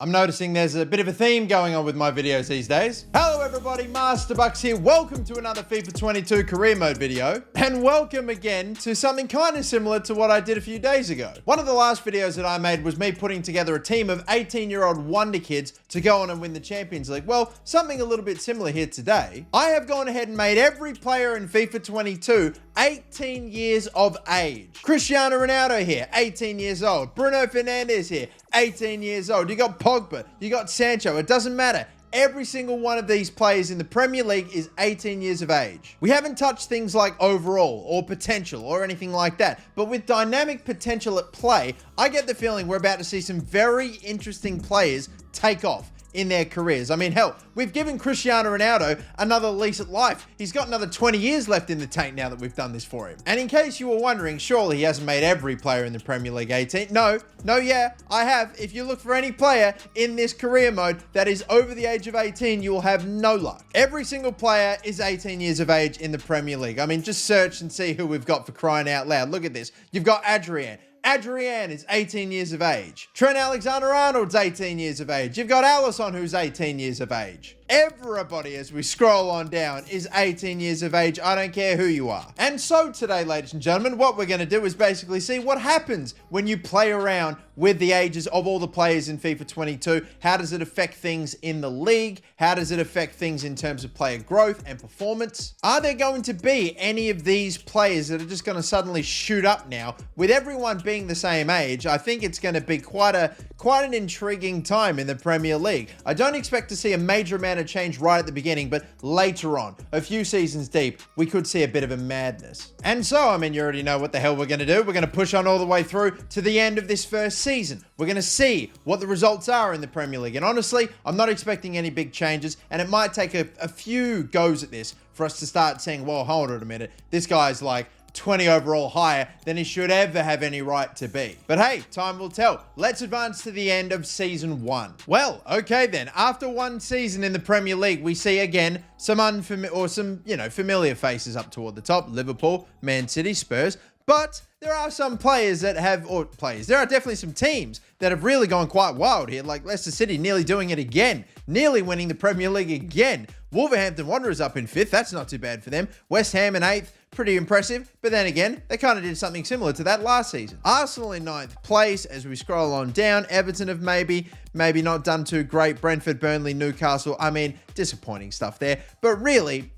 I'm noticing there's a bit of a theme going on with my videos these days. Hello everybody, Master Bucks here. Welcome to another FIFA 22 career mode video. And welcome again to something kind of similar to what I did a few days ago. One of the last videos that I made was me putting together a team of 18-year-old wonder kids to go on and win the Champions League. Well, something a little bit similar here today. I have gone ahead and made every player in FIFA 22 18 years of age. Cristiano Ronaldo here, 18 years old. Bruno Fernandes here, 18 years old. You got Pogba, you got Sancho, it doesn't matter. Every single one of these players in the Premier League is 18 years of age. We haven't touched things like overall or potential or anything like that, but with dynamic potential at play, I get the feeling we're about to see some very interesting players take off in their careers. I mean, hell, we've given Cristiano Ronaldo another lease at life. He's got another 20 years left in the tank now that we've done this for him. And in case you were wondering, surely he hasn't made every player in the Premier League 18. No, yeah, I have. If you look for any player in this career mode that is over the age of 18, you will have no luck. Every single player is 18 years of age in the Premier League. I mean, just search and see who we've got, for crying out loud. Look at this. You've got Adrian. Adrian is 18 years of age. Trent Alexander-Arnold's 18 years of age. You've got Alisson, who's 18 years of age. Everybody, as we scroll on down, is 18 years of age. I don't care who you are. And so today, ladies and gentlemen, what we're going to do is basically see what happens when you play around with the ages of all the players in FIFA 22. How does it affect things in the league? How does it affect things in terms of player growth and performance? Are there going to be any of these players that are just going to suddenly shoot up now? With everyone being the same age, I think it's going to be quite an intriguing time in the Premier League. I don't expect to see a major amount of change right at the beginning, but later on, a few seasons deep, we could see a bit of a madness. And so, I mean, you already know what the hell we're going to do. We're going to push on all the way through to the end of this first season. We're going to see what the results are in the Premier League. And honestly, I'm not expecting any big changes, and it might take a few goes at this for us to start saying, well, hold on a minute, this guy's like 20 overall higher than he should ever have any right to be. But hey, time will tell. Let's advance to the end of season 1. Well, okay then. After one season in the Premier League, we see again some familiar faces up toward the top. Liverpool, Man City, Spurs. But there are some players that have, there are definitely some teams that have really gone quite wild here, like Leicester City nearly doing it again, nearly winning the Premier League again. Wolverhampton Wanderers up in 5th, that's not too bad for them. West Ham in 8th, pretty impressive, but then again, they kind of did something similar to that last season. Arsenal in 9th place as we scroll on down. Everton have maybe not done too great. Brentford, Burnley, Newcastle, I mean, disappointing stuff there, but really,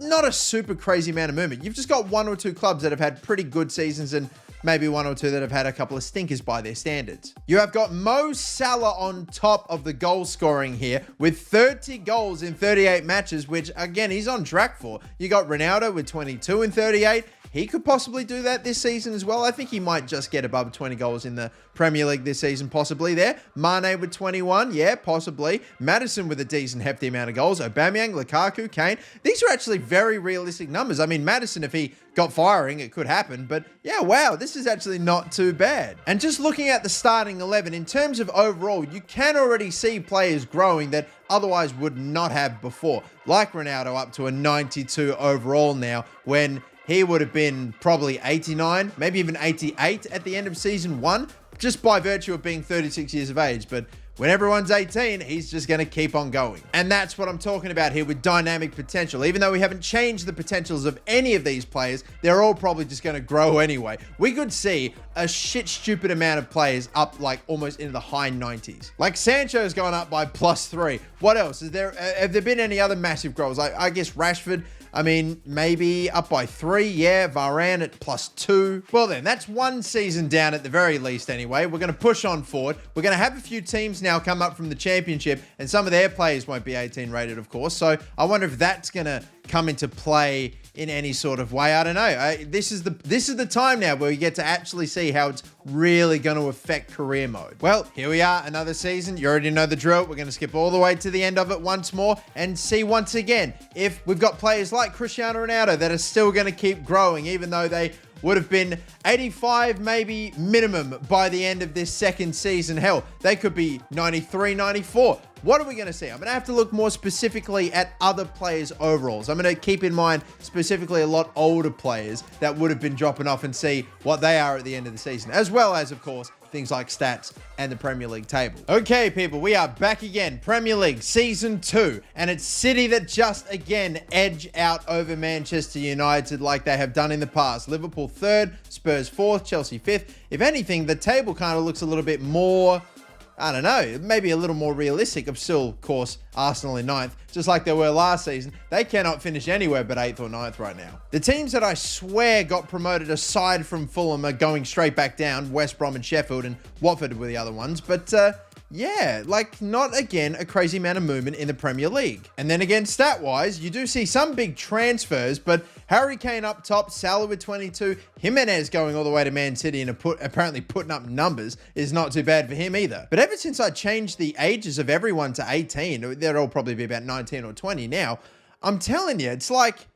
not a super crazy amount of movement. You've just got one or two clubs that have had pretty good seasons and maybe one or two that have had a couple of stinkers by their standards. You have got Mo Salah on top of the goal scoring here with 30 goals in 38 matches, which again, he's on track for. You got Ronaldo with 22 in 38. He could possibly do that this season as well. I think he might just get above 20 goals in the Premier League this season, possibly there. Mane with 21, yeah, possibly. Maddison with a decent hefty amount of goals. Aubameyang, Lukaku, Kane. These are actually very realistic numbers. I mean, Maddison, if he got firing, it could happen. But yeah, wow, this is actually not too bad. And just looking at the starting 11, in terms of overall, you can already see players growing that otherwise would not have before. Like Ronaldo up to a 92 overall now, when he would have been probably 89, maybe even 88 at the end of season 1, just by virtue of being 36 years of age. But when everyone's 18, he's just going to keep on going. And that's what I'm talking about here with dynamic potential. Even though we haven't changed the potentials of any of these players, they're all probably just going to grow anyway. We could see a stupid amount of players up like almost into the high 90s. Like Sancho's gone up by +3. What else? Have there been any other massive growth? I guess Rashford, I mean, maybe up by 3. Yeah, Varane at +2. Well then, that's one season down at the very least anyway. We're going to push on forward. We're going to have a few teams now come up from the championship, and some of their players won't be 18 rated, of course. So I wonder if that's going to come into play in any sort of way. I don't know. This is the time now where we get to actually see how it's really going to affect career mode. Well, here we are, another season. You already know the drill. We're going to skip all the way to the end of it once more and see once again if we've got players like Cristiano Ronaldo that are still going to keep growing, even though they would have been 85 maybe minimum by the end of this second season. Hell, they could be 93, 94. What are we going to see? I'm going to have to look more specifically at other players' overalls. I'm going to keep in mind specifically a lot older players that would have been dropping off and see what they are at the end of the season, as well as, of course, things like stats and the Premier League table. Okay, people, we are back again. Premier League Season 2, and it's City that just again edge out over Manchester United like they have done in the past. Liverpool 3rd, Spurs 4th, Chelsea 5th. If anything, the table kind of looks a little bit more, I don't know, maybe a little more realistic. Of still, of course, Arsenal in 9th, just like they were last season. They cannot finish anywhere but 8th or 9th right now. The teams that I swear got promoted aside from Fulham are going straight back down. West Brom and Sheffield, and Watford were the other ones. But yeah, like not again a crazy amount of movement in the Premier League. And then again, stat-wise, you do see some big transfers, but Harry Kane up top, Salah with 22, Jimenez going all the way to Man City and apparently putting up numbers is not too bad for him either. But ever since I changed the ages of everyone to 18, they'll all probably be about 19 or 20 now, I'm telling you, it's like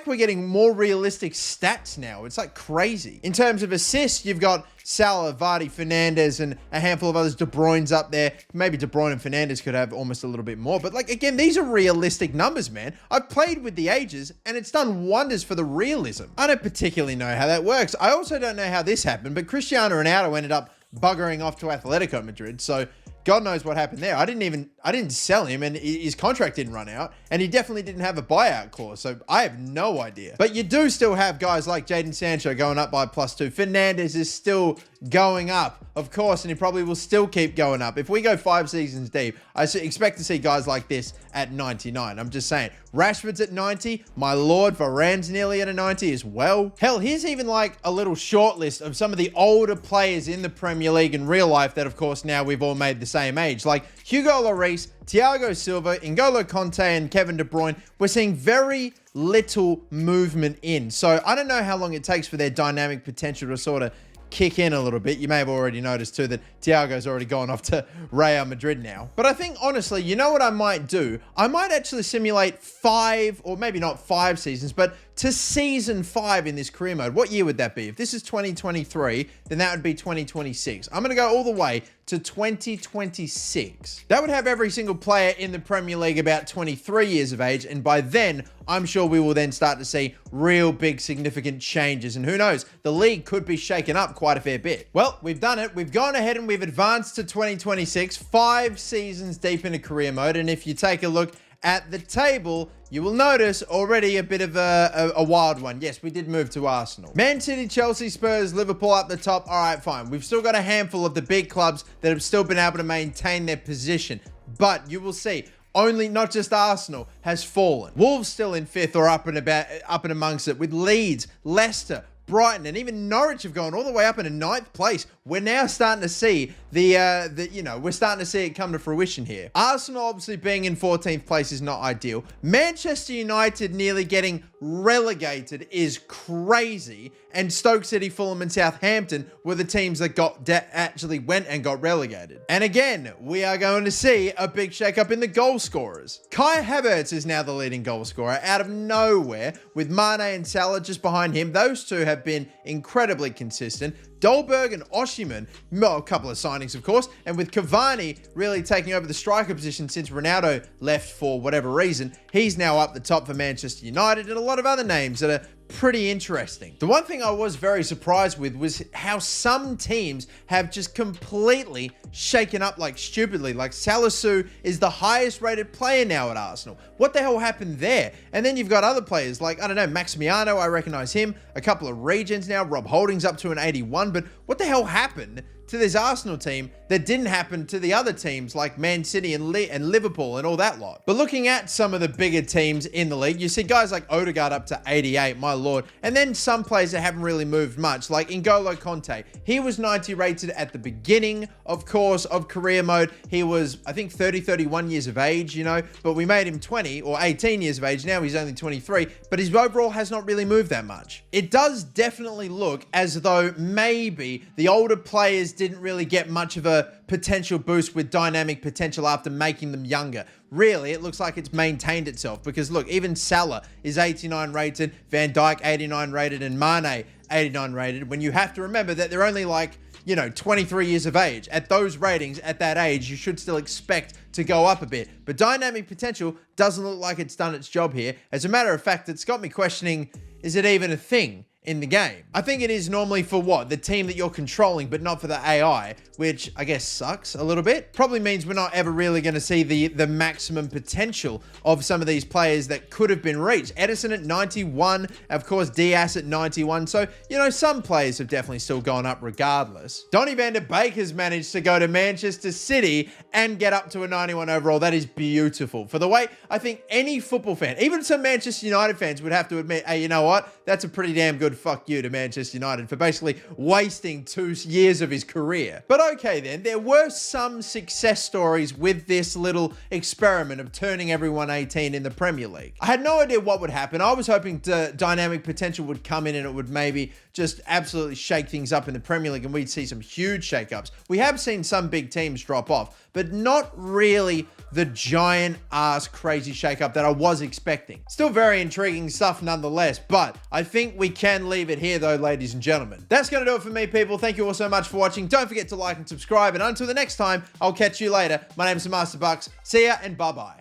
we're getting more realistic stats now. It's like crazy. In terms of assists, you've got Salah, Vardy, Fernandes, and a handful of others. De Bruyne's up there. Maybe De Bruyne and Fernandes could have almost a little bit more. But like, again, these are realistic numbers, man. I've played with the ages, and it's done wonders for the realism. I don't particularly know how that works. I also don't know how this happened, but Cristiano Ronaldo ended up buggering off to Atletico Madrid. So God knows what happened there. I didn't sell him, and his contract didn't run out, and he definitely didn't have a buyout clause. So I have no idea. But you do still have guys like Jadon Sancho going up by +2. Fernandes is still going up, of course, and he probably will still keep going up. If we go 5 seasons deep, I expect to see guys like this at 99. I'm just saying. Rashford's at 90. My lord, Varane's nearly at a 90 as well. Hell, here's even like a little short list of some of the older players in the Premier League in real life that, of course, now we've all made the same age. Like Hugo Lloris, Thiago Silva, N'Golo Conte, and Kevin De Bruyne. We're seeing very little movement in. So I don't know how long it takes for their dynamic potential to sort of kick in a little bit. You may have already noticed too that Thiago's already gone off to Real Madrid now. But I think honestly, you know what I might do? I might actually simulate 5, or maybe not 5 seasons, but to season 5 in this career mode. What year would that be? If this is 2023, then that would be 2026. I'm going to go all the way to 2026. That would have every single player in the Premier League about 23 years of age. And by then, I'm sure we will then start to see real big significant changes. And who knows, the league could be shaken up quite a fair bit. Well, we've done it. We've gone ahead and we've advanced to 2026, 5 seasons deep into career mode. And if you take a look at the table, you will notice already a bit of a wild one. Yes, we did move to Arsenal. Man City, Chelsea, Spurs, Liverpool up the top. All right, fine. We've still got a handful of the big clubs that have still been able to maintain their position. But you will see, only not just Arsenal has fallen. Wolves still in 5th or up and amongst it, with Leeds, Leicester, Brighton, and even Norwich have gone all the way up into 9th place. We're now starting to see we're starting to see it come to fruition here. Arsenal obviously being in 14th place is not ideal. Manchester United nearly getting relegated is crazy. And Stoke City, Fulham, and Southampton were the teams that actually went and got relegated. And again, we are going to see a big shakeup in the goal scorers. Kai Havertz is now the leading goal scorer out of nowhere, with Mane and Salah just behind him. Those two have been incredibly consistent. Dolberg and Osimhen, a couple of signings, of course, and with Cavani really taking over the striker position since Ronaldo left for whatever reason, he's now up the top for Manchester United, and a lot of other names that are pretty interesting. The one thing I was very surprised with was how some teams have just completely shaken up like stupidly. Like Salisu is the highest rated player now at Arsenal. What the hell happened there? And then you've got other players like, I don't know, Maximiano, I recognize him. A couple of regions now. Rob Holding's up to an 81. But what the hell happened to this Arsenal team that didn't happen to the other teams like Man City and Liverpool and all that lot? But looking at some of the bigger teams in the league, you see guys like Odegaard up to 88, my lord. And then some players that haven't really moved much, like N'Golo Conte. He was 90 rated at the beginning, of course, of career mode. He was, I think, 31 years of age, you know, but we made him 20 or 18 years of age. Now he's only 23, but his overall has not really moved that much. It does definitely look as though maybe the older players didn't really get much of a potential boost with dynamic potential after making them younger. Really, it looks like it's maintained itself, because look, even Salah is 89 rated, Van Dijk 89 rated, and Mane 89 rated, when you have to remember that they're only like, you know, 23 years of age. At those ratings, at that age, you should still expect to go up a bit. But dynamic potential doesn't look like it's done its job here. As a matter of fact, it's got me questioning, is it even a thing in the game. I think it is normally for what? The team that you're controlling, but not for the AI, which I guess sucks a little bit. Probably means we're not ever really going to see the maximum potential of some of these players that could have been reached. Edison at 91, of course, Diaz at 91. So, you know, some players have definitely still gone up regardless. Donny van de Beek has managed to go to Manchester City and get up to a 91 overall. That is beautiful. For the way I think any football fan, even some Manchester United fans, would have to admit, hey, you know what? That's a pretty damn good fuck you to Manchester United for basically wasting 2 years of his career. But okay then, there were some success stories with this little experiment of turning everyone 18 in the Premier League. I had no idea what would happen. I was hoping dynamic potential would come in and it would maybe just absolutely shake things up in the Premier League and we'd see some huge shakeups. We have seen some big teams drop off, but not really the giant ass crazy shakeup that I was expecting. Still very intriguing stuff nonetheless, but I think we can leave it here though, ladies and gentlemen. That's going to do it for me, people. Thank you all so much for watching. Don't forget to like and subscribe, and until the next time, I'll catch you later. My name is Master Bucks. See ya and bye-bye.